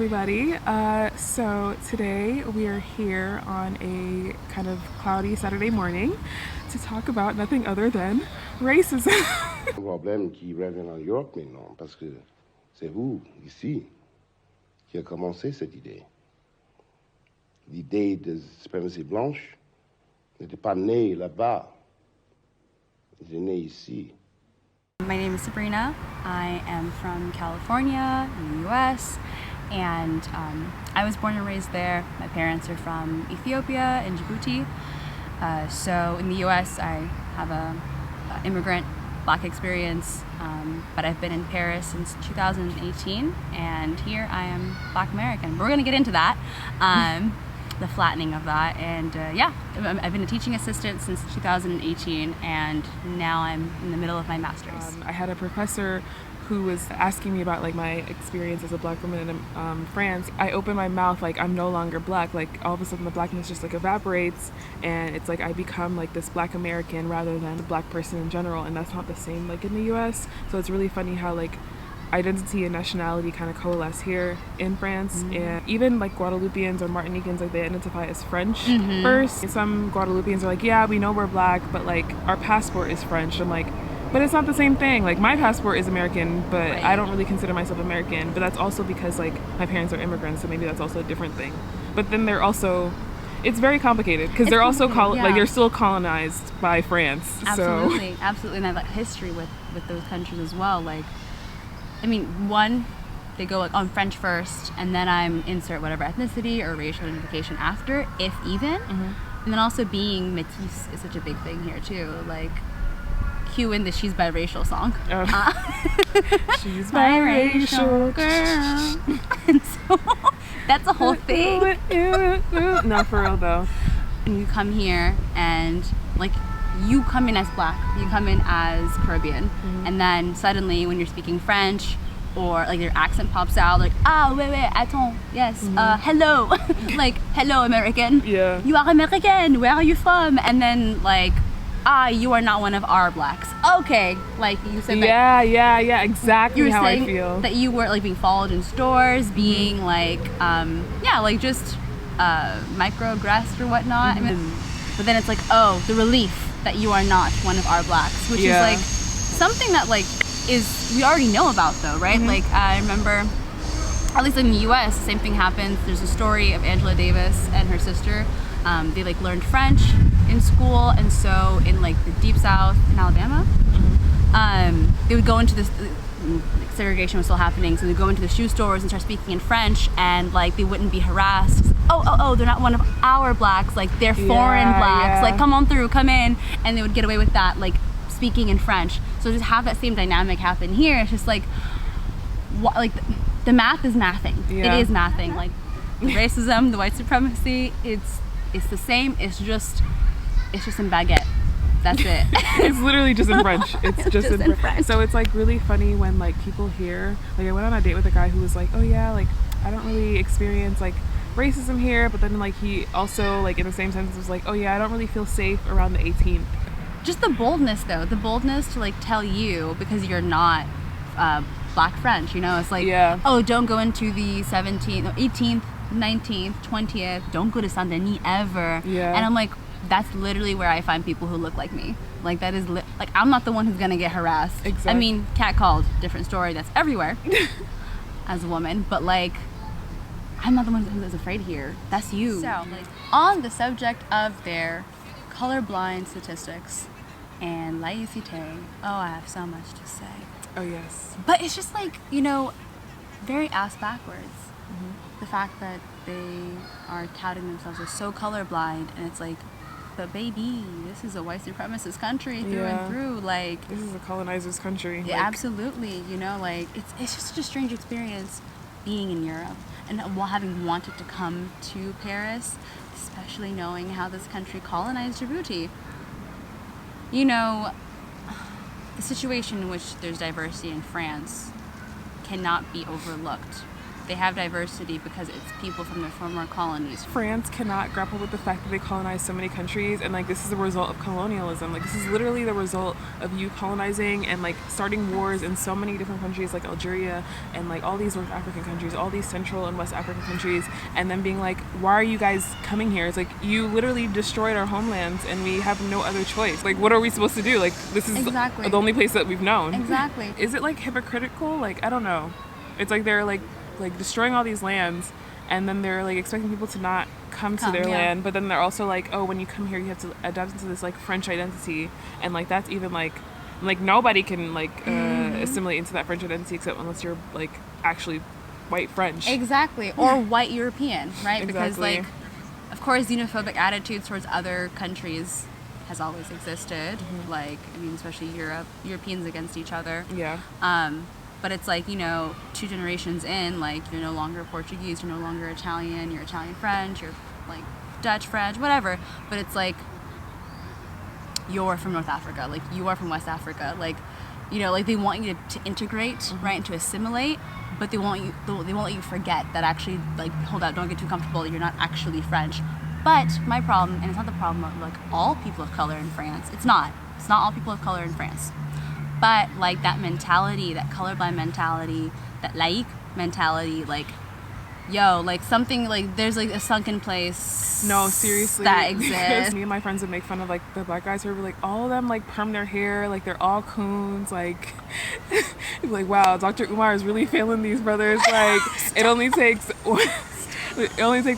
everybody. So today we are here on a kind of cloudy Saturday morning to talk about nothing other than racism. Un problème qui revient en Europe maintenant, parce que c'est vous, ici, qui a commencé cette idée. L'idée de suprématie blanche n'était pas née là-bas, elle est née ici. My name is Sabrina. I am from California in the US, and I was born and raised there. My parents are from Ethiopia and Djibouti. So in the US, I have a immigrant Black experience, but I've been in Paris since 2018, and here I am Black American. We're gonna get into that, the flattening of that, and yeah, I've been a teaching assistant since 2018, and now I'm in the middle of my master's. I had a professor who was asking me about like my experience as a Black woman in France. I opened my mouth like I'm no longer Black, like all of a sudden the Blackness just like evaporates, and it's like I become like this Black American rather than a Black person in general, and that's not the same like in the US. So it's really funny how like identity and nationality kind of coalesce here in France. And even like Guadeloupeans or Martinicans, like they identify as French first. Some Guadeloupeans are like, yeah, we know we're Black, but like our passport is French. I'm like, but it's not the same thing. Like my passport is American, but Right. I don't really consider myself American. But that's also because like my parents are immigrants, so maybe that's also a different thing. But then they're also, it's very complicated because they're also complicated, like yeah. they're still colonized by France. Absolutely, absolutely, and I have that history with those countries as well. Like, I mean, one, they go like on French first, and then I'm insert whatever ethnicity or racial identification after, if even. And then also being métis is such a big thing here too. Like, cue in the "She's Biracial" song. She's Biracial biracial. girl, and so that's a whole thing. No, for real though. And you come here and like you come in as Black, you come in as Caribbean, and then suddenly when you're speaking French or like your accent pops out, like wait, attends, yes, hello, like hello American, Yeah. you are American, where are you from? And then like you are not one of our Blacks. Okay, like you said that. Yeah, exactly You were how I saying feel. that you were like being followed in stores, being like, like just microaggressed or whatnot. I mean, but then it's like, oh, the relief that you are not one of our Blacks, which is like something that like we already know about though, right? Like I remember, at least in the US, the same thing happens. There's a story of Angela Davis and her sister. They like learned French in school, and so in like the deep South in Alabama, they would go into this, segregation was still happening, so they'd go into the shoe stores and start speaking in French, and like they wouldn't be harassed. Oh, they're not one of our Blacks, like they're foreign Blacks, like come on through, come in, and they would get away with that, like speaking in French. So just have that same dynamic happen here. It's just like, like the math is mathing. Yeah. It is mathing. Like the racism, the white supremacy, it's the same. It's just in baguette. That's it. It's literally just in French. It's just in French. So it's like really funny when like people hear, like I went on a date with a guy who was like, oh yeah, like I don't really experience like racism here, but then like he also like in the same sentence was like, oh yeah, I don't really feel safe around the 18th. Just the boldness though, the boldness to like tell you, because you're not Black French, you know, it's like, oh, don't go into the 17th, 18th, 19th, 20th, don't go to Saint Denis ever. And I'm like, that's literally where I find people who look like me. Like that is like I'm not the one who's gonna get harassed. Exactly. I mean, catcalled, different story. That's everywhere as a woman. But like, I'm not the one who's afraid here. That's you. So, like, on the subject of their colorblind statistics and laïcité, I have so much to say. Oh yes. But it's just like, you know, very ass backwards. The fact that they are touting themselves as so colorblind, and it's like, but baby, this is a white supremacist country through and through. Like, this is a colonizer's country. Yeah, absolutely. You know, like it's just such a strange experience being in Europe and having wanted to come to Paris, especially knowing how this country colonized Djibouti. You know, the situation in which there's diversity in France cannot be overlooked. they have diversity because it's people from their former colonies. France cannot grapple with the fact that they colonized so many countries, and like this is the result of colonialism. Like this is literally the result of you colonizing and like starting wars in so many different countries, like Algeria and like all these North African countries, all these Central and West African countries, and then being like, why are you guys coming here? It's like you literally destroyed our homelands and we have no other choice. Like what are we supposed to do? Like this is Exactly. the only place that we've known. Exactly. Is it like hypocritical? Like I don't know. It's like they're like destroying all these lands, and then they're like expecting people to not come to their land, but then they're also like, oh, when you come here you have to adapt into this like French identity, and like that's even like nobody can like assimilate into that French identity except unless you're like actually white French. Exactly. Or white European, right? Exactly. Because like, of course, xenophobic attitudes towards other countries has always existed. Like, I mean, especially Europeans against each other. Yeah. But it's like, you know, 2 generations in, like, you're no longer Portuguese, you're no longer Italian, you're Italian French, you're like Dutch French, whatever. But it's like, you're from North Africa, like you are from West Africa, like, you know, like they want you to integrate, right, and to assimilate, but they won't let you forget that actually, like, hold out, don't get too comfortable, you're not actually French. But my problem, and it's not the problem of like all people of color in France, it's not all people of color in France. But like that mentality, that colorblind mentality, that laïque mentality, like, yo, like something, like there's like a sunken place. No, seriously. That exists. Me and my friends would make fun of like the black guys who were like, all of them like perm their hair, like they're all coons, like, like wow, Dr. Umar is really failing these brothers. Like it only takes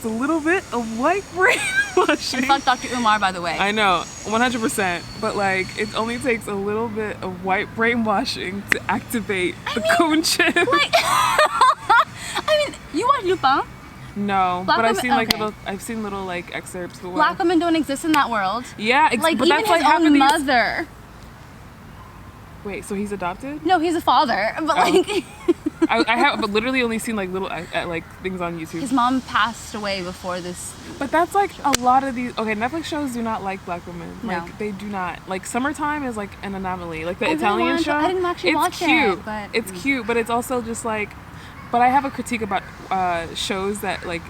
a little bit of white brainwashing. And fuck Dr. Umar, by the way. I know, 100%. But like, it only takes a little bit of white brainwashing to activate the coon chip. Like, I mean, you watch Lupin? No, Black but I've women- seen like okay. I've seen little like excerpts. But Black women don't exist in that world. yeah, Like but even that's his like half of own these. mother. Wait, so he's adopted? No, he's a father, but like I have, but literally only seen like little like things on YouTube. his mom passed away before this. But that's like a lot of these. Okay, Netflix shows do not like black women. No. Like they do not. Like Summertime is like an anomaly. Like the I really Italian wanted to- show. I didn't actually it's watch it, cute. but- It's cute, but it's also just like. But I have a critique about shows that like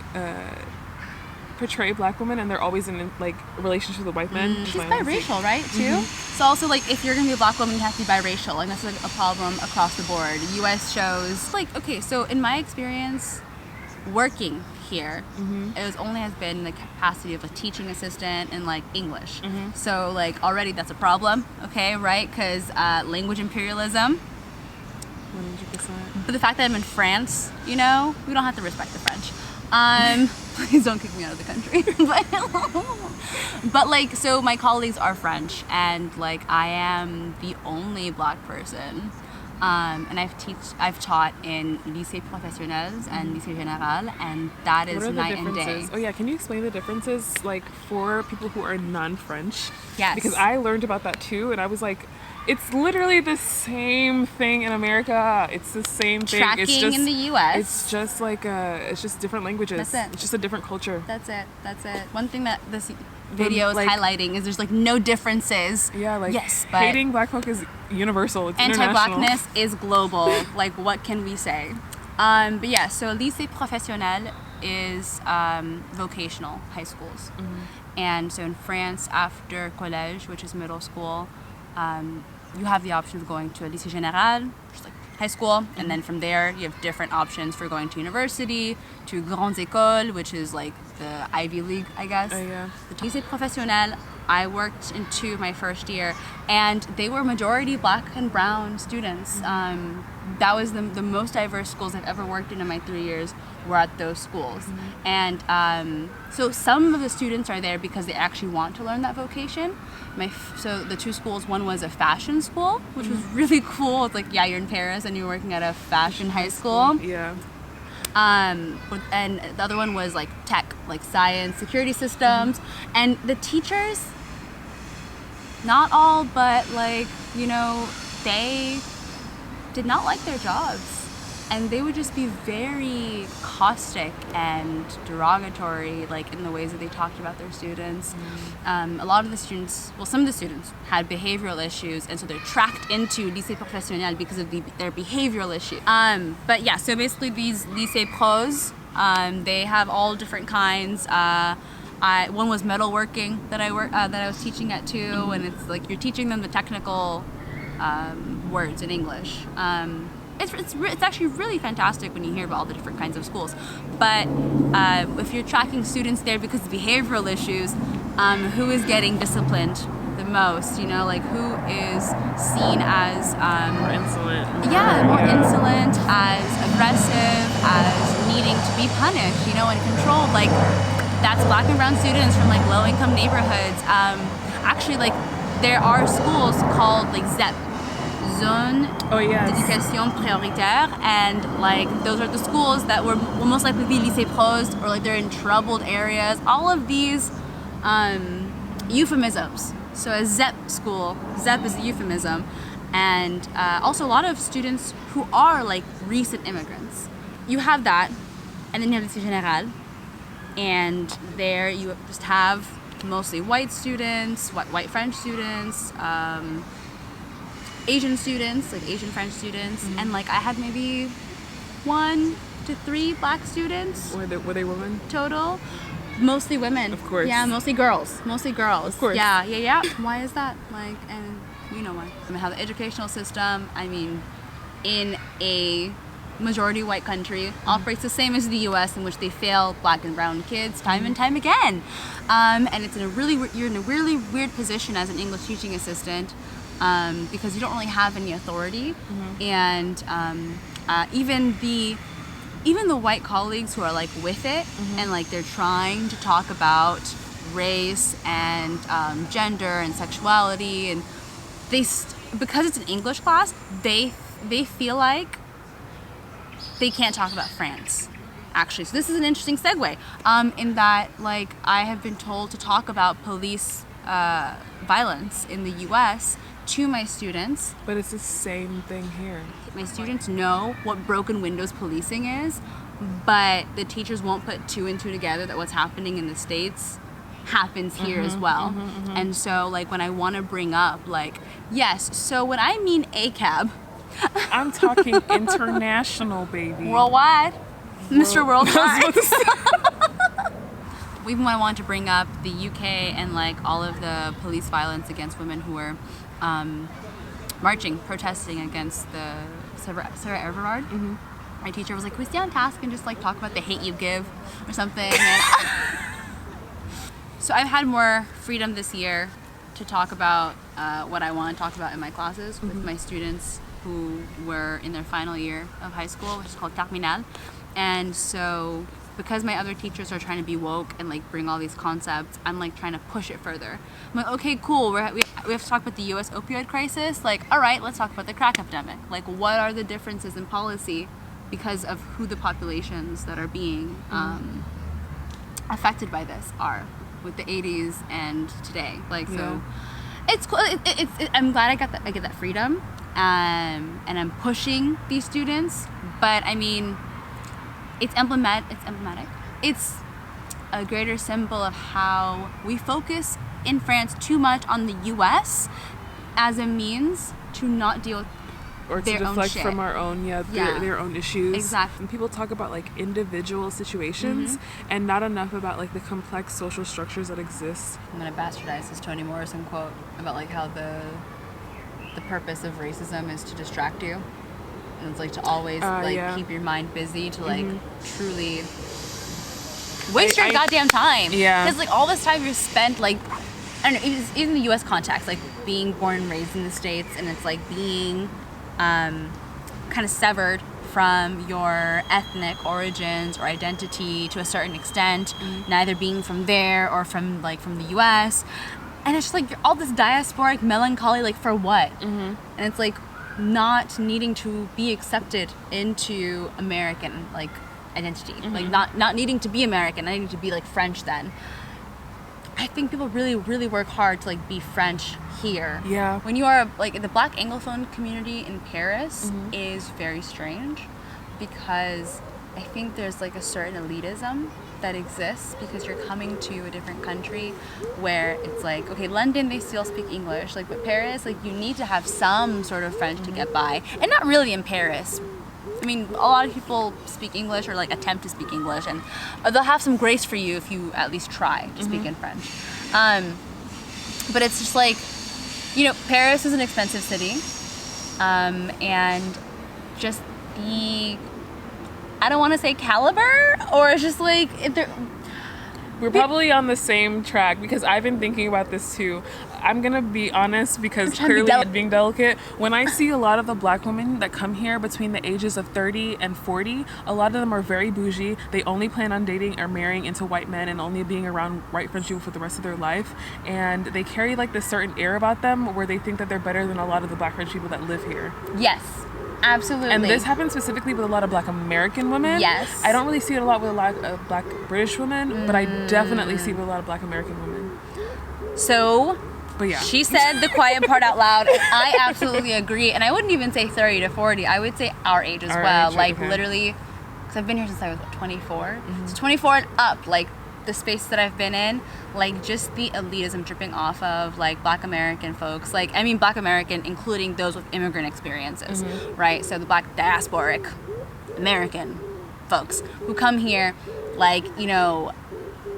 portray black women and they're always in like relationships with white men. She's biracial, right? Too. So also like if you're gonna be a black woman, you have to be biracial, and that's like a problem across the board. U.S. shows, like, okay, so in my experience, working here, it only has been in the capacity of a teaching assistant and like English. So like already that's a problem, okay, right? Because language imperialism. 100%. But the fact that I'm in France, you know, we don't have to respect the French. Please don't kick me out of the country. but like, so my colleagues are French, and like I am the only black person. And I've taught in lycée professionnels and lycée général, and that is What are the night and day. differences? Oh yeah, can you explain the differences like for people who are non-French? Yes. Because I learned about that too, and I was like, it's literally the same thing in America. It's the same thing. Tracking It's just, in the US. It's just like it's just different languages. That's it. It's just a different culture. That's it. One thing that this video is like- highlighting is there's like no differences. Yeah, like yes, but hating black folk is universal. It's international. anti-blackness is global. Like, what can we say? But yeah, so lycée professionnel is vocational high schools. And so in France, after collège, which is middle school, you have the option of going to a lycée général, which is like high school, and then from there you have different options for going to university, to grandes écoles, which is like the Ivy League, I guess. Oh, yeah. The lycée professionnel, I worked in 2 my first year, and they were majority black and brown students. That was the most diverse schools I've ever worked in my 3 years were at those schools. And so some of the students are there because they actually want to learn that vocation. So the 2 schools, one was a fashion school, which was really cool. It's like, yeah, you're in Paris and you're working at a fashion high school. Yeah. And the other one was like tech, like science, security systems. And the teachers, not all, but like, you know, they did not like their jobs. and they would just be very caustic and derogatory, like in the ways that they talked about their students. A lot of the students, well, some of the students had behavioral issues, and so they're tracked into lycée professionnel because of their behavioral issue. But yeah, so basically these lycée pros, they have all different kinds. One was metalworking that I was teaching at too, and it's like you're teaching them the technical words in English. It's actually really fantastic when you hear about all the different kinds of schools. But if you're tracking students there because of behavioral issues, who is getting disciplined the most? You know, like who is seen as More insolent. more insolent, as aggressive, as needing to be punished, you know, and controlled. Like that's Black and brown students from like low-income neighborhoods. Actually, like there are schools called like ZEP, Zone d'Éducation Prioritaire, and like those are the schools that will most likely be lycée pros, or like they're in troubled areas. All of these euphemisms. So a ZEP school, ZEP is a euphemism, and also a lot of students who are like recent immigrants. You have that, and then you have lycée général, and there you just have mostly white students, white French students, Asian students, like Asian French students, and like I had maybe 1 to 3 Black students. Were they women? Total. Mostly women. Of course. Yeah, mostly girls. Of course. Yeah. Why is that? Like, and you know why. I mean, how the educational system, I mean, in a majority white country operates the same as the US, in which they fail Black and brown kids time and time again. And it's you're in a really weird position as an English teaching assistant, because you don't really have any authority, and even the white colleagues who are like with it, and like they're trying to talk about race and gender and sexuality, and because it's an English class, they feel like they can't talk about France, actually. So this is an interesting segue, in that like I have been told to talk about police violence in the US to my students. But it's the same thing here. My students know what broken windows policing is, but the teachers won't put 2 and 2 together that what's happening in the States happens here as well. And so like when I want to bring up like, yes, so when I mean ACAB, I'm talking international, baby. worldwide, Mr. Worldwide. Even when I wanted to bring up the UK and like all of the police violence against women who were marching, protesting against the Sarah Everard. My teacher was like, "Can we stay on task and just like talk about the hate you give or something?" And so I've had more freedom this year to talk about what I want to talk about in my classes with my students who were in their final year of high school, which is called terminale. And so because my other teachers are trying to be woke and like bring all these concepts, I'm like trying to push it further. I'm like, okay, cool, we have to talk about the US opioid crisis. Like, all right, let's talk about the crack epidemic. Like, what are the differences in policy because of who the populations that are being affected by this are with the 80s and today. Like, so it's cool. I'm glad I get that freedom, and I'm pushing these students. But I mean, it's emblematic. It's a greater symbol of how we focus in France too much on the US as a means to not deal with or to deflect from our own their own issues. Exactly. And people talk about like individual situations and not enough about like the complex social structures that exist. I'm gonna bastardize this Toni Morrison quote about like how the purpose of racism is to distract you, and it's like to always keep your mind busy, to like truly waste your goddamn time. Yeah. Because like all this time you're spent like, I don't know, even in the US context, like being born and raised in the States, and it's like being kind of severed from your ethnic origins or identity to a certain extent, neither being from there or from the US. And it's just like all this diasporic melancholy, like for what? And it's like not needing to be accepted into American like identity, like not needing to be American, not needing to be like French then. I think people really, really work hard to like be French here. Yeah. When you are like the Black Anglophone community in Paris is very strange. because I think there's like a certain elitism that exists because you're coming to a different country where it's like, okay, London, they still speak English, like, but Paris, like, you need to have some sort of French to get by, and not really in Paris. I mean, a lot of people speak English or like attempt to speak English, and they'll have some grace for you if you at least try to speak in French. But it's just like, you know, Paris is an expensive city, and just the, I don't want to say caliber, or it's just like, We're probably on the same track because I've been thinking about this too. I'm gonna be honest because clearly being delicate, when I see a lot of the black women that come here between the ages of 30 and 40, a lot of them are very bougie. They only plan on dating or marrying into white men and only being around white French people for the rest of their life. And they carry like this certain air about them where they think that they're better than a lot of the black French people that live here. Yes. Absolutely. And this happens specifically with a lot of black American women. Yes. I don't really see it a lot with a lot of black British women, but I definitely see it with a lot of black American women. So, but yeah. She said the quiet part out loud, and I absolutely agree. And I wouldn't even say 30 to 40. I would say our age as well. Age, like, okay. literally, because I've been here since I was, 24? So 24 and up, like, the space that I've been in, like, just the elitism dripping off of, like, black American folks. Like, I mean black American, including those with immigrant experiences, right? So the black diasporic American folks who come here, like, you know,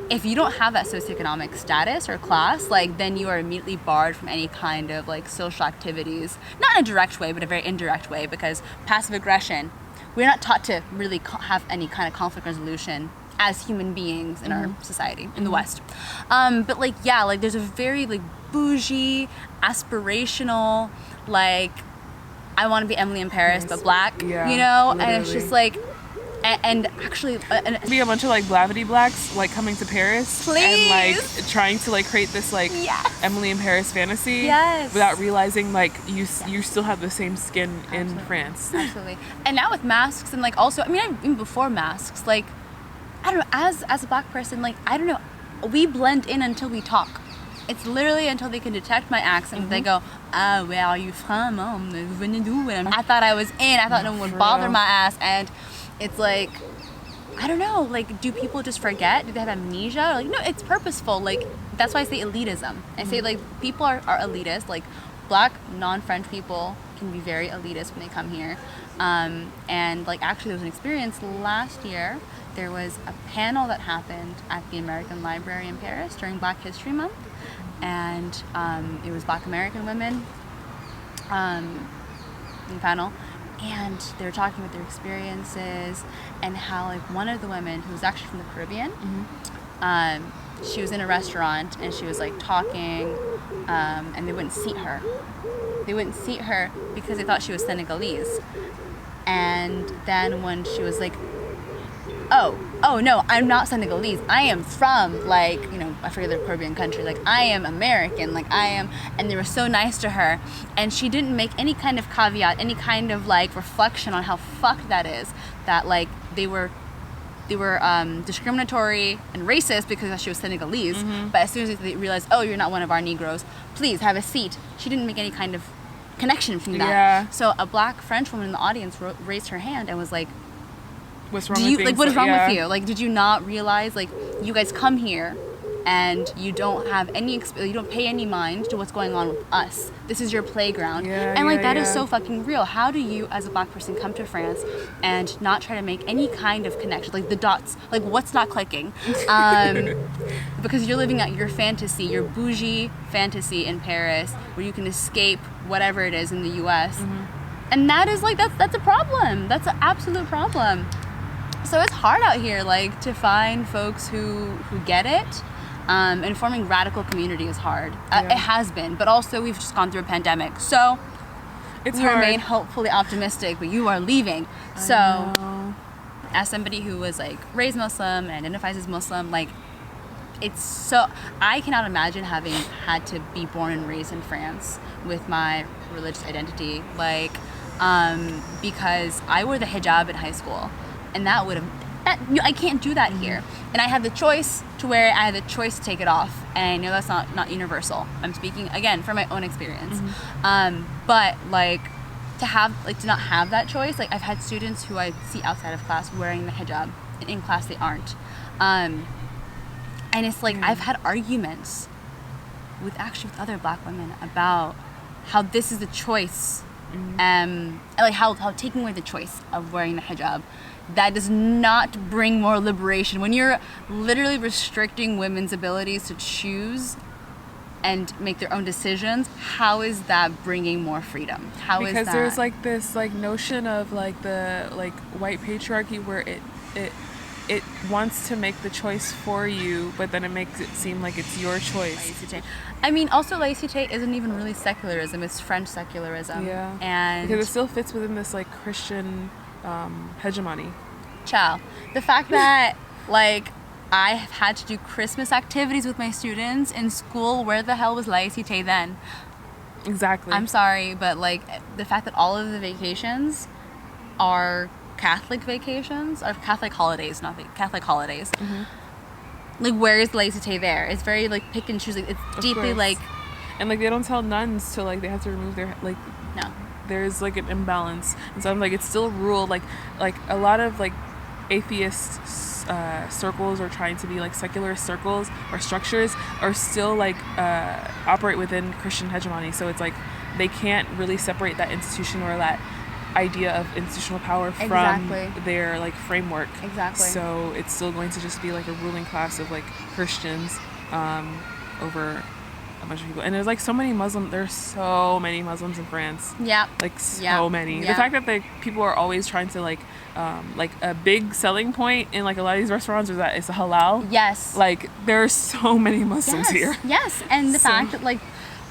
if you don't have that socioeconomic status or class, like, then you are immediately barred from any kind of, like, social activities. Not in a direct way, but a very indirect way, because passive aggression, we're not taught to really have any kind of conflict resolution as human beings in our society in the West. But like, yeah, like, there's a very like bougie, aspirational, like, I want to be Emily in Paris but black, Yeah, you know, literally. and it's just like, and actually be a bunch of like blavity blacks like coming to Paris Please. and like trying to like create this like Yes. Emily in Paris fantasy Yes. without realizing like you still have the same skin in France. Absolutely. And now with masks, and like, also, I mean, even before masks, like, I don't know, as a black person, like, I don't know, we blend in until we talk. It's literally until they can detect my accent. They go, ah, where are you from? Oh, venez d'où? And I thought I was in. I thought no one would bother my ass. And it's like, I don't know, like, do people just forget? Do they have amnesia? Like, no, it's purposeful. Like, that's why I say elitism. I say, like, people are elitist. Like, black, non-French people can be very elitist when they come here. And, like, actually, there was an experience last year. There was a panel that happened at the American Library in Paris during Black History Month. And it was black American women in the panel. And they were talking about their experiences and how, like, one of the women, who was actually from the Caribbean, she was in a restaurant and she was, like, talking, and they wouldn't seat her. They wouldn't seat her because they thought she was Senegalese. And then when she was like, oh no, I'm not Senegalese. I am from, like, you know, I forget the Caribbean country. Like, I am American. Like, I am, and they were so nice to her. And she didn't make any kind of caveat, any kind of, like, reflection on how fucked that is. That, like, they were discriminatory and racist because she was Senegalese. But as soon as they realized, oh, you're not one of our Negroes, please have a seat. She didn't make any kind of connection between that. Yeah. So a black French woman in the audience raised her hand and was like, What's wrong with things what is wrong yeah. with you? Like, did you not realize, like, you guys come here and you don't have any, you don't pay any mind to what's going on with us. This is your playground. Yeah, and, like, yeah, that is yeah. so fucking real. How do you, as a black person, come to France and not try to make any kind of connection? Like, the dots, like, what's not clicking? Because you're living out your fantasy, your bougie fantasy in Paris, where you can escape whatever it is in the U.S. And that is, like, that's a problem. That's an absolute problem. So it's hard out here, like, to find folks who get it. And forming radical community is hard. Yeah. It has been, but also we've just gone through a pandemic. So It's we hard. remain hopefully optimistic, but you are leaving. So as somebody who was, like, raised Muslim and identifies as Muslim, like, it's so, I cannot imagine having had to be born and raised in France with my religious identity, like, because I wore the hijab in high school. And that would have, I can't do that here. And I had the choice to wear it, I had the choice to take it off. And I know that's not universal. I'm speaking, again, from my own experience. But, like, to not have that choice. Like I've had students who I see outside of class wearing the hijab, and in class they aren't. And it's like I've had arguments with other black women about how this is a choice, and like how taking away the choice of wearing the hijab, that does not bring more liberation. When you're literally restricting women's abilities to choose and make their own decisions, how is that bringing more freedom? How is that? Because there's like this like notion of like the like white patriarchy where it wants to make the choice for you, but then it makes it seem like it's your choice. Laïcité. I mean, also laïcité isn't even really secularism; it's French secularism. Yeah, and because it still fits within this like Christian hegemony. Ciao. The fact that like I have had to do Christmas activities with my students in school. Where the hell was laïcité then? Exactly. I'm sorry, but like the fact that all of the vacations are Catholic vacations, or Catholic holidays, Catholic holidays. Like, where is laïcité there? It's very like pick and choose. Like, it's deeply like, and like they don't tell nuns to like they have to remove their like. No. There's like an imbalance, and so I'm like it's still ruled like a lot of like atheist circles or trying to be like secular circles or structures are still like operate within Christian hegemony. So it's like they can't really separate that institution or that idea of institutional power from their like framework. Exactly. So it's still going to just be like a ruling class of like Christians over a bunch of people. And there's like so many Muslims in France. Yeah. Like so many. The fact that people are always trying to like a big selling point in like a lot of these restaurants is that it's halal. Yes. Like there are so many Muslims here. Yes. And the fact that like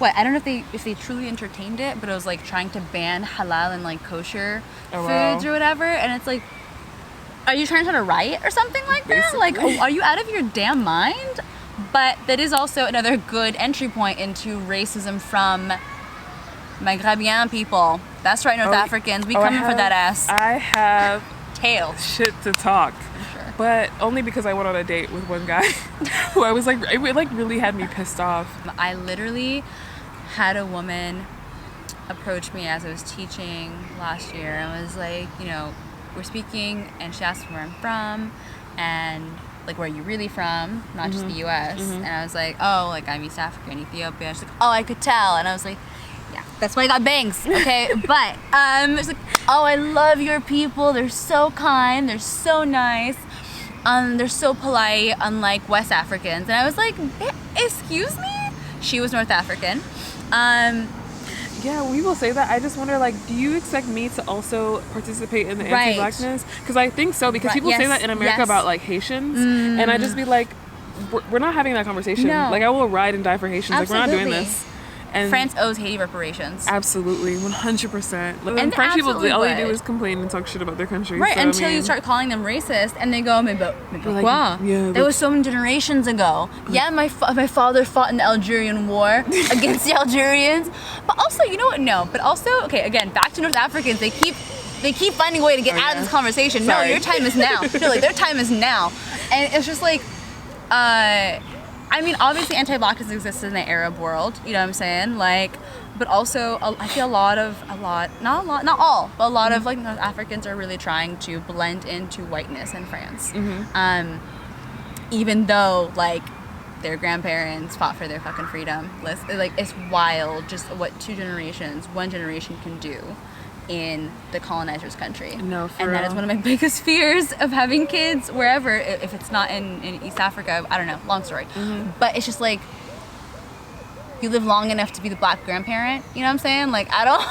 I don't know if they truly entertained it, but it was like trying to ban halal and like kosher foods or whatever, and it's like, are you trying to riot or something like that? Like, are you out of your damn mind? But that is also another good entry point into racism from Maghrebian people. That's right, North Africans. We coming for that ass. I have tails. Shit to talk. Sure. But only because I went on a date with one guy who I was like, it like really had me pissed off. I literally had a woman approach me as I was teaching last year and was like, you know, we're speaking, and she asked where I'm from and like, where are you really from? Not just the US. And I was like, oh, like I'm East African, Ethiopia. She's like, oh, I could tell. And I was like, yeah, that's why I got bangs, okay? But it's like, oh, I love your people. They're so kind. They're so nice. They're so polite, unlike West Africans. And I was like, excuse me? She was North African. Yeah, when people say that, I just wonder, like, do you expect me to also participate in the anti-blackness? Because I think so, because people say that in America about, like, Haitians, and I just be like, we're not having that conversation. No. Like, I will ride and die for Haitians. Absolutely. Like, we're not doing this. And France owes Haiti reparations. Absolutely, 100%. Like, And French people, all they would. do is complain and talk shit about their country. Right, so, until you start calling them racist, and they go, mais pourquoi? Like, yeah, that was so many generations ago. Yeah, my father fought in the Algerian War against the Algerians. But also, you know what? No. But also, okay, again, back to North Africans. They keep finding a way to get out of this conversation. Sorry. No, your time is now. No, like, their time is now. And it's just like, I mean, obviously anti-blackness exists in the Arab world, you know what I'm saying? Like, but also I feel not all, but a lot of like North Africans are really trying to blend into whiteness in France. Even though like their grandparents fought for their fucking freedom. Like, it's wild just what one generation can do in the colonizer's country. No, for and that real. is one of my biggest fears of having kids wherever, if it's not in East Africa. I don't know, long story. But it's just like, you live long enough to be the black grandparent, you know what I'm saying? Like, I don't.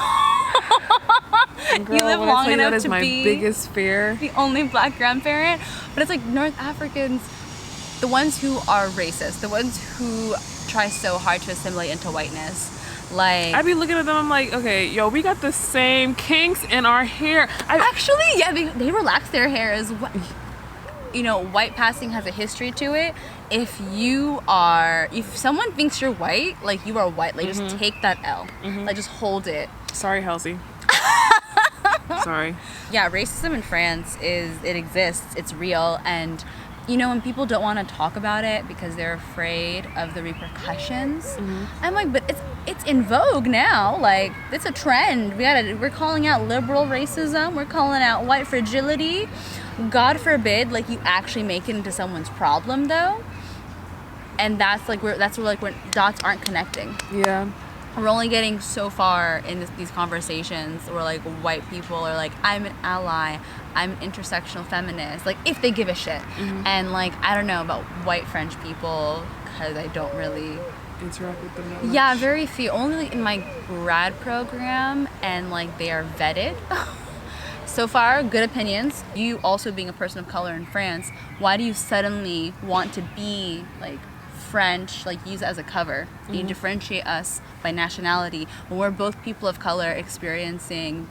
Girl, You live when I long tell you enough that is to my be biggest fear. the only black grandparent. But it's like North Africans, the ones who are racist, the ones who try so hard to assimilate into whiteness. Like, I'd be looking at them, I'm like, okay, yo, we got the same kinks in our hair. actually, yeah, they relax their hair as well. You know, white passing has a history to it. If someone thinks you're white, like, you are white, like, just take that L. Like, just hold it. Sorry, Halsey. Sorry. Yeah, racism in France it exists, it's real, and you know, when people don't want to talk about it because they're afraid of the repercussions, I'm like, but it's in vogue now. Like, it's a trend. We're calling out liberal racism. We're calling out white fragility. God forbid, like, you actually make it into someone's problem, though. And that's where dots aren't connecting. Yeah. We're only getting so far in these conversations where, like, white people are like, I'm an ally, I'm an intersectional feminist, like, if they give a shit. And, like, I don't know about white French people, because I don't really interact with them that much. Yeah, very few. Only in my grad program, and, like, they are vetted. So far, good opinions. You also being a person of color in France, why do you suddenly want to be, like, French, like, use it as a cover? You differentiate us by nationality when we're both people of color experiencing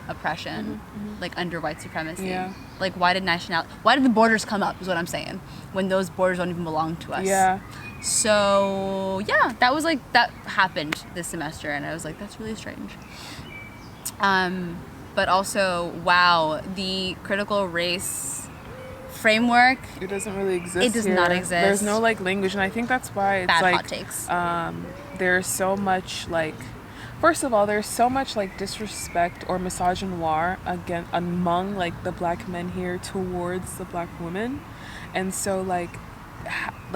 oppression, like, under white supremacy. Yeah. Like, why did the borders come up, is what I'm saying, when those borders don't even belong to us? Yeah. So, yeah, that happened this semester, and I was like, that's really strange. But also, wow, the critical race framework, it doesn't really exist. It does here. not exist. There's no, like, language, and I think that's why it's bad like hot takes. There's so much, like, first of all, there's so much, like, disrespect or misogynoir among, like, the black men here towards the black women. And so, like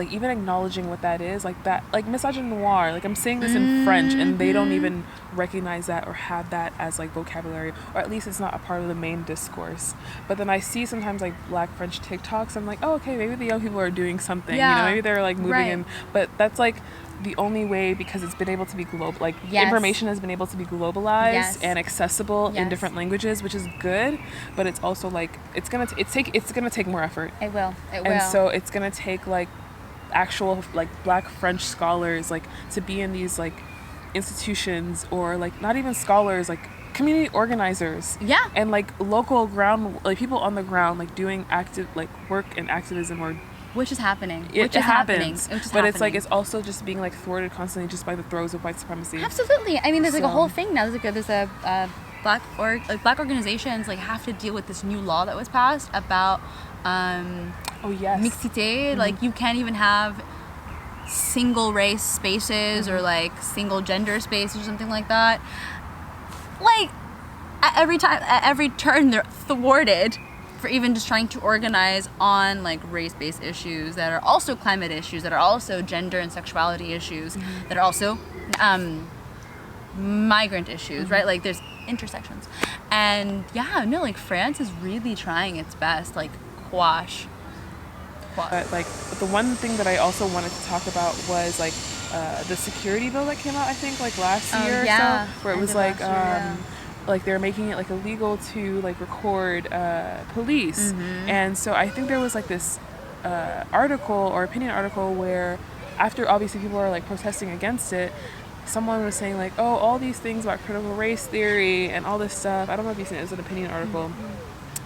even acknowledging what that is, like, that, like, misogynoir, like, I'm saying this in French, and they don't even recognize that or have that as, like, vocabulary, or at least it's not a part of the main discourse. But then I see sometimes, like, black French TikToks, I'm like, oh, okay, maybe the young people are doing something, you know, maybe they're, like, moving in, but that's, like, the only way, because it's been able to be information has been able to be globalized and accessible in different languages, which is good, but it's also, like, it's gonna take more effort. It will. And so it's gonna take, like, actual, like, black French scholars, like, to be in these, like, institutions, or, like, not even scholars, like, community organizers, and, like, local ground, like, people on the ground, like, doing active, like, work and activism, or which is happening. It happens. But it's like, it's also just being, like, thwarted constantly just by the throes of white supremacy. Absolutely. I mean, there's like a whole thing now. There's a black organizations, like, have to deal with this new law that was passed about mixité. Like, you can't even have single race spaces or, like, single gender spaces or something like that. Like, at every turn, they're thwarted for even just trying to organize on, like, race-based issues that are also climate issues, that are also gender and sexuality issues, that are also migrant issues, right? Like, there's intersections. And like, France is really trying its best, like, quash. But, like, the one thing that I also wanted to talk about was, like, the security bill that came out, I think, like, last year or so, where it was like like, they're making it, like, illegal to, like, record police. And so I think there was, like, this article or opinion article where, after obviously people are, like, protesting against it, someone was saying, like, oh, all these things about critical race theory and all this stuff, I don't know if you've seen it, as an opinion article,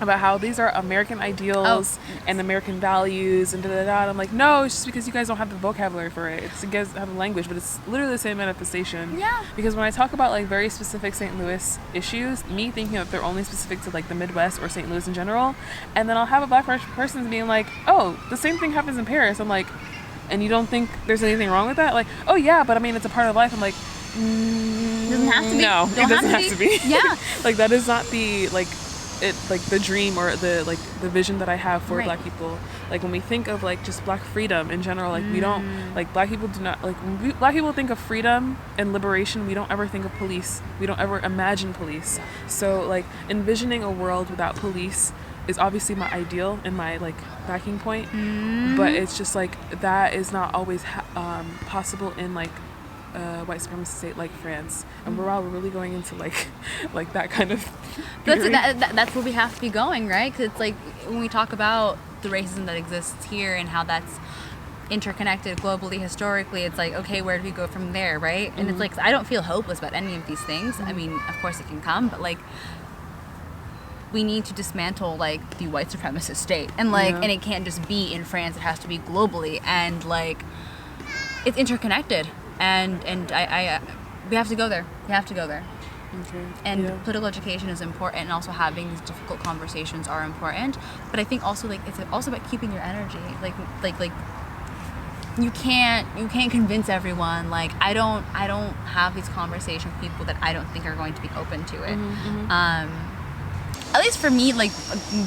about how these are American ideals and American values and da-da-da. And I'm like, no, it's just because you guys don't have the vocabulary for it. It's, you guys have the language, but it's literally the same manifestation. Yeah. Because when I talk about, like, very specific St. Louis issues, me thinking that they're only specific to, like, the Midwest or St. Louis in general, and then I'll have a black person being like, oh, the same thing happens in Paris. I'm like, and you don't think there's anything wrong with that? Like, oh yeah, but I mean, it's a part of life. I'm like, doesn't have to be. No, it doesn't have to be. Yeah. Like, that is not the, like, the dream or the, like, the vision that I have for black people. Like, when we think of, like, just black freedom in general, like, we don't, like, black people do not, like, when black people think of freedom and liberation, we don't ever think of police. We don't ever imagine police. So, like, envisioning a world without police is obviously my ideal and my, like, backing point, but it's just, like, that is not always possible in, like, white supremacist state like France, and we're really going into, like that kind of that's where we have to be going, right? Because it's like, when we talk about the racism that exists here and how that's interconnected globally, historically, it's like, okay, where do we go from there, right? And it's like, I don't feel hopeless about any of these things. I mean, of course it can come, but, like, we need to dismantle, like, the white supremacist state, and, like, and it can't just be in France, it has to be globally, and, like, it's interconnected. And we have to go there. We have to go there. Okay. And political education is important, and also having these difficult conversations are important. But I think also, like, it's also about keeping your energy. Like you can't convince everyone. Like I don't have these conversations with people that I don't think are going to be open to it. At least for me, like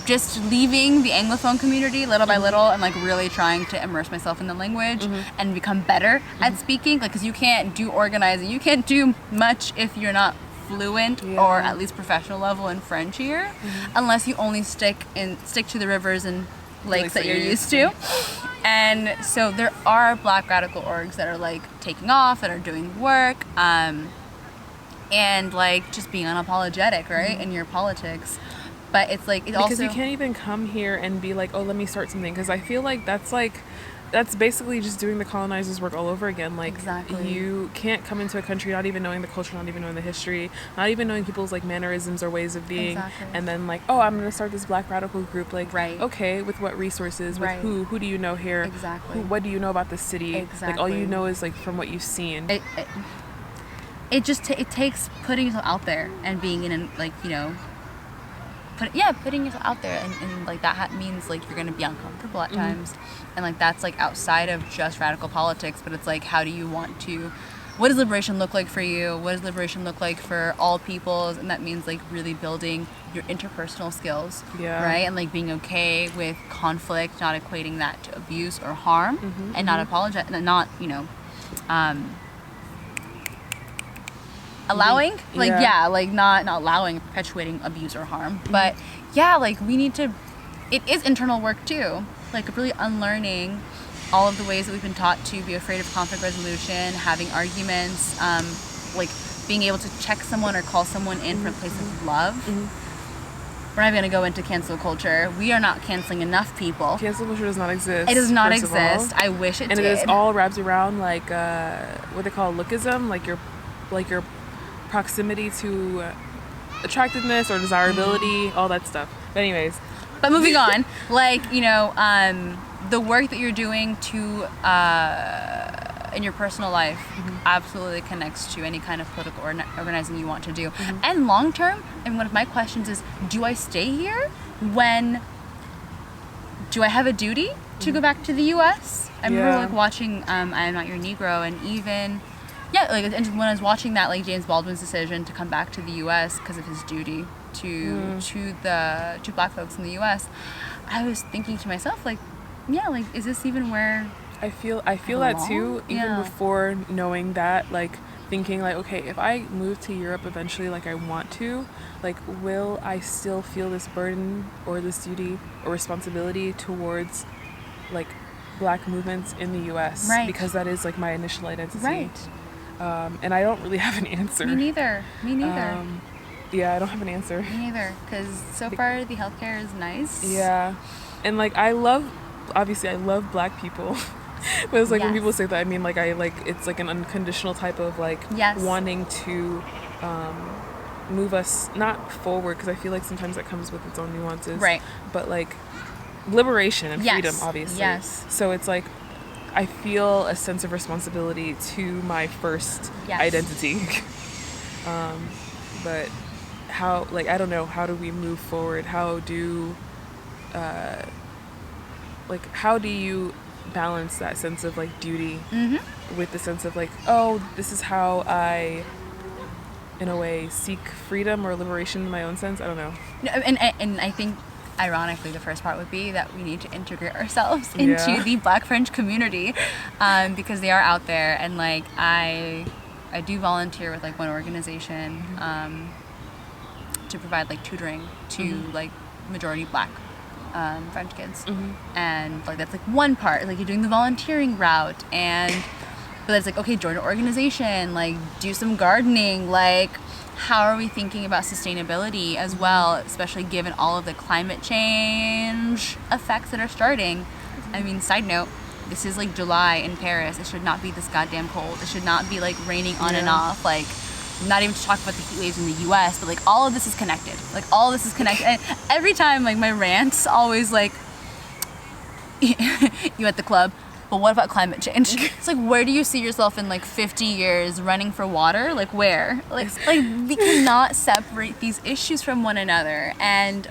just leaving the Anglophone community little by little and like really trying to immerse myself in the language and become better at speaking. Like, because you can't do organizing, you can't do much if you're not fluent or at least professional level in French here, unless you only stick to the rivers and lakes that you're used to. And so there are Black radical orgs that are like taking off, that are doing work, and like just being unapologetic, right, in your politics. But it's like because you can't even come here and be like, oh, let me start something, because I feel like that's basically just doing the colonizers' work all over again. Like, exactly. You can't come into a country not even knowing the culture, not even knowing the history, not even knowing people's like mannerisms or ways of being, and then like, oh, I'm gonna start this Black radical group. Like, okay, with what resources? With who do you know here? Exactly. What do you know about the city? Exactly. Like, all you know is like from what you've seen. It just it takes putting yourself out there and being in like, you know, putting yourself out there, and like that means like you're gonna be uncomfortable at times, and like that's like outside of just radical politics. But it's like, how do you want to? What does liberation look like for you? What does liberation look like for all peoples? And that means like really building your interpersonal skills, right? And like being okay with conflict, not equating that to abuse or harm, and not apologize, and not, you know, allowing, like like not allowing, perpetuating abuse or harm. But like we need to, it is internal work too, like really unlearning all of the ways that we've been taught to be afraid of conflict resolution, having arguments, like being able to check someone or call someone in from a place of love. We're not going to go into cancel culture. We are not canceling enough people. Cancel culture does not exist. It does not exist. I wish it did. And it is all wrapped around like what they call lookism, like your proximity to attractiveness or desirability, all that stuff. But anyways, but moving on, like, you know, the work that you're doing to in your personal life absolutely connects to any kind of political organizing you want to do. And long term, and one of my questions is, do I stay here? Do I have a duty to go back to the US? I remember like watching I Am Not Your Negro, and even like, and when I was watching that, like James Baldwin's decision to come back to the U.S. because of his duty to Black folks in the U.S., I was thinking to myself, like, like, is this even where I feel that too, even before knowing that, like thinking like, okay, if I move to Europe eventually, like I want to, like, will I still feel this burden or this duty or responsibility towards like Black movements in the U.S. Right. Because that is like my initial identity. Right. And I don't really have an answer. Me neither. Yeah, I don't have an answer. Me neither. Because so far the healthcare is nice. Yeah. And like obviously I love Black people. But it's like when people say that, I mean like it's like an unconditional type of like wanting to move us not forward, because I feel like sometimes that comes with its own nuances. Right. But like liberation and freedom, obviously. Yes. So it's like I feel a sense of responsibility to my first identity. But how, like, I don't know, how do we move forward? How do you balance that sense of like duty with the sense of like, oh, this is how I, in a way, seek freedom or liberation in my own sense? I don't know. And I think, ironically, the first part would be that we need to integrate ourselves into the Black French community, because they are out there. And like I do volunteer with like one organization to provide like tutoring to like majority Black French kids, and like that's like one part. Like you're doing the volunteering route, but it's like, okay, join an organization, like do some gardening, like how are we thinking about sustainability as well, especially given all of the climate change effects that are starting. I mean, side note, this is like July in Paris. It should not be this goddamn cold. It should not be like raining on and off. Like, not even to talk about the heat waves in the US, but like all of this is connected. Like all of this is connected. And every time, like my rants always like, you at the club, but what about climate change? It's like, where do you see yourself in like 50 years running for water? Like where? Like we cannot separate these issues from one another. And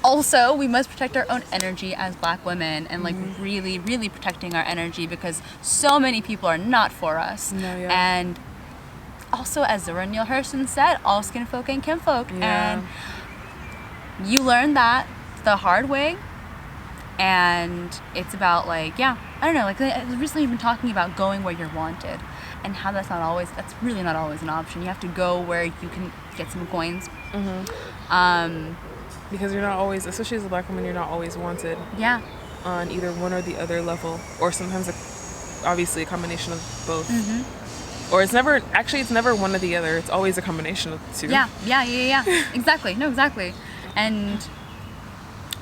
Also, we must protect our own energy as Black women, and like really, really protecting our energy, because so many people are not for us. No, yeah. And also, as Zora Neale Hurston said, all skin folk ain't kinfolk. Yeah. And you learn that the hard way. And it's about like, I don't know, like I recently been talking about going where you're wanted, and how that's really not always an option. You have to go where you can get some coins. Because you're not always, especially as a Black woman, you're not always wanted. Yeah. On either one or the other level, or sometimes obviously a combination of both. Or it's never one or the other. It's always a combination of the two. Yeah. Exactly. No, exactly. And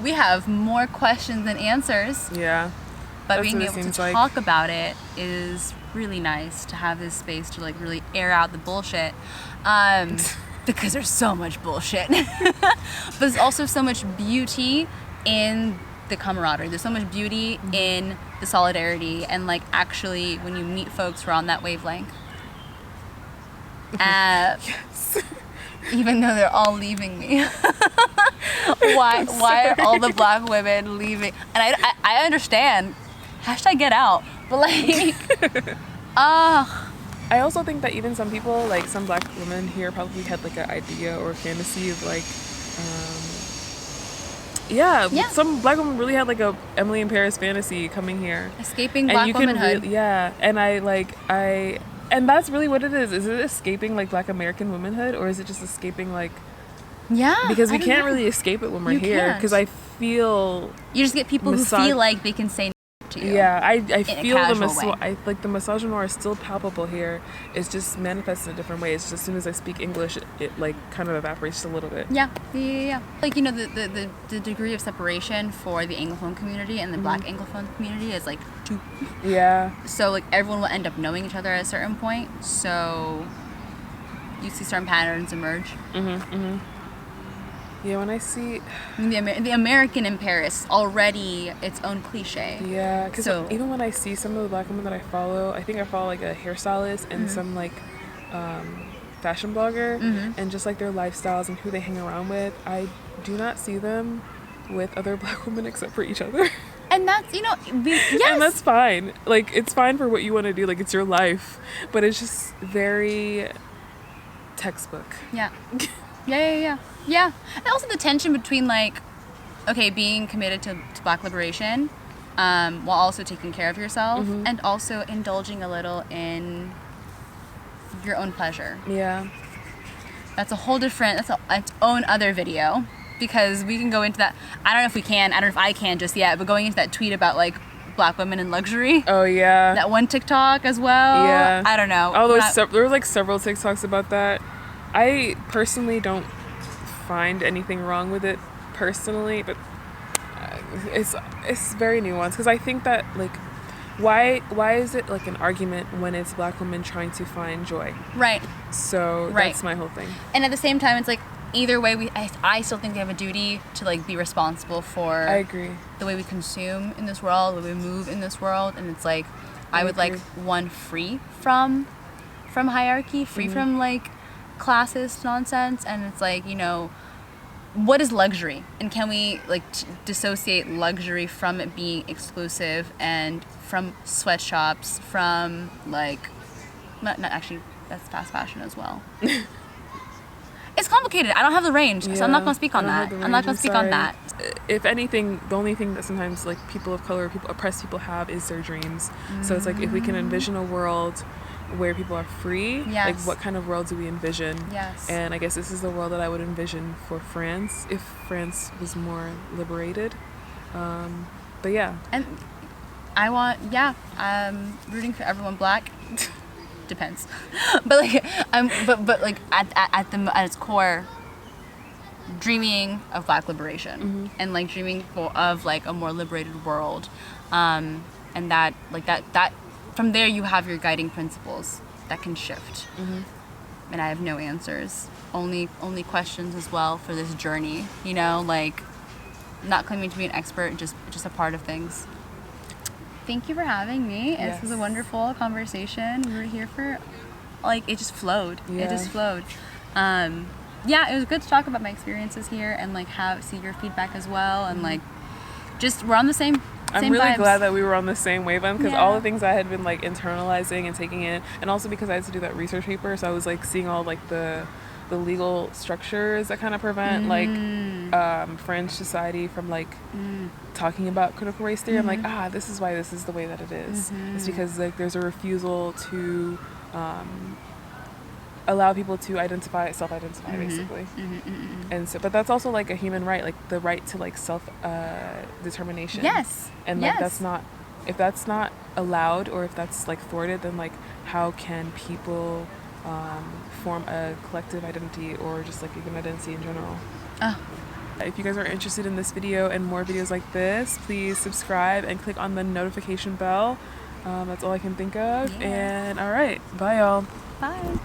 we have more questions than answers. Yeah. But being able to talk about it is really nice, to have this space to like really air out the bullshit. Because there's so much bullshit. But there's also so much beauty in the camaraderie. There's so much beauty in the solidarity, and like actually when you meet folks who are on that wavelength. Yes. Even though they're all leaving me. Why are all the Black women leaving? And I understand. Hashtag get out. But like, I also think that even some people, like some Black women here, probably had like an idea or fantasy of like, some Black women really had like a Emily in Paris fantasy coming here, escaping Black womanhood. And that's really what it is. Is it escaping like Black American womanhood, or is it just escaping like? Yeah. Because we can't really escape it when we're here. Because I feel you just get people who feel like they can say. To you. Yeah, I feel the misogynoir is still palpable here. It's just manifests in a different way. It's just as soon as I speak English, it like kind of evaporates a little bit. Yeah. Like, you know, the degree of separation for the Anglophone community and the Black Anglophone community is like 2. Yeah. So like everyone will end up knowing each other at a certain point. So you see certain patterns emerge. Yeah, when I see the American in Paris, already its own cliche. Yeah, because even when I see some of the Black women that I follow, I think I follow like a hairstylist and some like fashion blogger, and just like their lifestyles and who they hang around with, I do not see them with other Black women except for each other. And that's, you know, yes. And that's fine. Like, it's fine for what you want to do. Like, it's your life. But it's just very textbook. Yeah. Yeah. And also the tension between like, okay, being committed to Black liberation, while also taking care of yourself, and also indulging a little in your own pleasure. Yeah. That's a whole different, its own other video, because we can go into that. I don't know if we can, I don't know if I can just yet, but going into that tweet about like Black women in luxury. Oh yeah. That one TikTok as well. Yeah. I don't know. Oh, there were like several TikToks about that. I personally don't find anything wrong with it personally, but it's very nuanced, because I think that like why is it like an argument when it's Black women trying to find joy? Right. So that's my whole thing. And at the same time, it's like either way, I still think we have a duty to like be responsible for. I agree. The way we consume in this world, the way we move in this world, and it's like I would like one free from hierarchy, free from like classist nonsense, and it's like, you know, what is luxury, and can we like dissociate luxury from it being exclusive and from sweatshops, from like not actually, that's fast fashion as well. It's complicated. I don't have the range, so I'm not going to speak on that. I'm not going to speak on that. If anything, the only thing that sometimes like people of color, oppressed people have is their dreams. So it's like, if we can envision a world where people are free, like what kind of world do we envision? Yes. And I guess this is the world that I would envision for France, if France was more liberated. But yeah. And I want, I'm rooting for everyone Black. Depends. But like, but like at its core, dreaming of Black liberation, and like dreaming of like a more liberated world, and that like that from there you have your guiding principles that can shift. And I have no answers, only questions as well for this journey, you know, like not claiming to be an expert, just a part of things. Thank you for having me. Yes. This was a wonderful conversation. We were here for, like, it just flowed. Yeah. It just flowed. yeah, it was good to talk about my experiences here and like see your feedback as well, and like just we're on the same. I'm really vibes. glad that we were on the same wavelength, because Yeah. all the things I had been like internalizing and taking in, and also because I had to do that research paper, so I was like seeing all like the legal structures that kind of prevent like fringe society from like talking about critical race theory. I'm like, this is why this is the way that it is. It's because like there's a refusal to allow people to self-identify basically. And so, but that's also like a human right, like the right to like self determination. Yes. And like that's not, if that's not allowed, or if that's like thwarted, then like how can people form a collective identity, or just like even identity in general? If you guys are interested in this video and more videos like this, please subscribe and click on the notification bell. That's all I can think of. And all right, bye y'all. Bye.